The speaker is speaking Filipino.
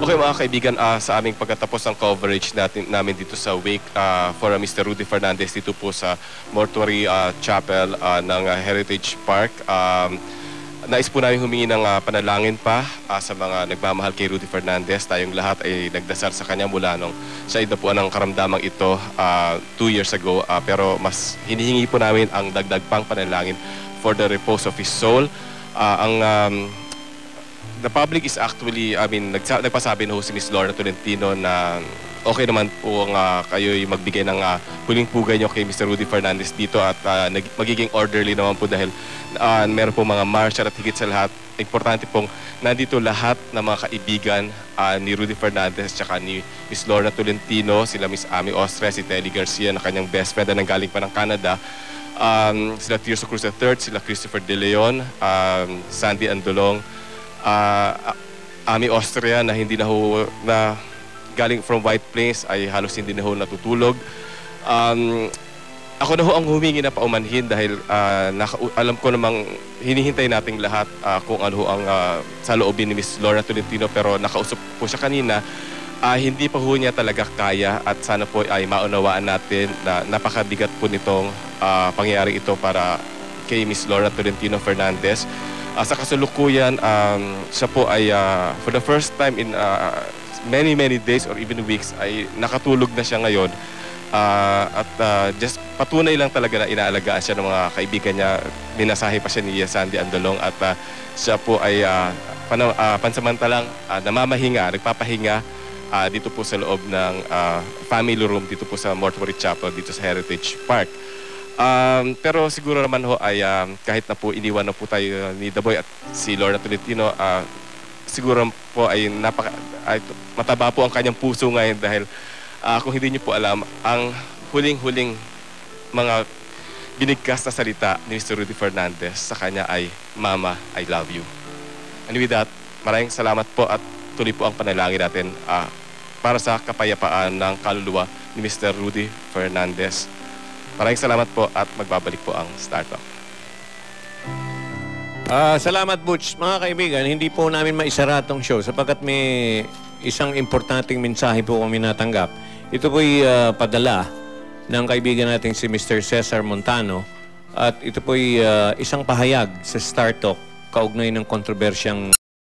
Okay mga kaibigan, sa aming pagkatapos ng coverage namin dito sa wake for Mr. Rudy Fernandez dito po sa Mortuary Chapel ng Heritage Park. Nais po namin humingi ng panalangin pa sa mga nagmamahal kay Rudy Fernandez. Tayong lahat ay nagdasal sa kanya mula nung siya idapuan ng karamdamang ito 2 years ago. Pero mas hinihingi po namin ang dagdag pang panalangin for the repose of his soul. The public is actually, nagpasabi na ho si Ms. Lorna Tolentino na okay naman po kayo'y magbigay ng huling pugay nyo kay Mr. Rudy Fernandez dito at magiging orderly naman po dahil meron po mga marshal at higit sa lahat. Importante pong nandito lahat ng mga kaibigan ni Rudy Fernandez at ni Ms. Lorna Tolentino, sila Ms. Amy Ostres, si Telly Garcia na kanyang best friend na nanggaling pa ng Canada, sila Tirso Cruz III, sila Christopher De Leon, Sandy Andolong, Amy Austria na hindi na ho na galing from White Plains ay halos hindi na ho natutulog. Ako na ho ang humingi na paumanhin dahil alam ko namang hinihintay nating lahat kung ano ho ang sa loobin ni Ms. Lorna Tolentino, pero nakausap po siya kanina. Hindi pa ho niya talaga kaya at sana po ay maunawaan natin na napakabigat po nitong pangyayari ito para kay Ms. Lorna Tolentino Fernandez. Sa kasalukuyan, siya po ay for the first time in many days or even weeks ay nakatulog na siya ngayon. Just patunay lang talaga na inaalagaan siya ng mga kaibigan niya. Minasahe pa siya ni Sandy Andolong at siya po ay pansamantalang namamahinga, nagpapahinga dito po sa loob ng family room dito po sa Mortuary Chapel dito sa Heritage Park. Pero siguro naman ho ay kahit na po iniwan na po tayo ni The Boy at si Lorna Tolentino, siguro po ay mataba po ang kanyang puso ngayon dahil kung hindi niyo po alam, ang huling-huling mga binigkas na salita ni Mr. Rudy Fernandez sa kanya ay, "Mama, I love you." And with that, maraming salamat po at tuloy po ang panalangin natin para sa kapayapaan ng kaluluwa ni Mr. Rudy Fernandez. Maraming salamat po at magbabalik po ang Star Talk. Salamat, Butch. Mga kaibigan, hindi po namin maisara itong show sapagkat may isang importanteng mensahe po kami natanggap. Ito po'y padala ng kaibigan natin si Mr. Cesar Montano at ito po'y isang pahayag sa Star Talk kaugnay ng kontrobersyang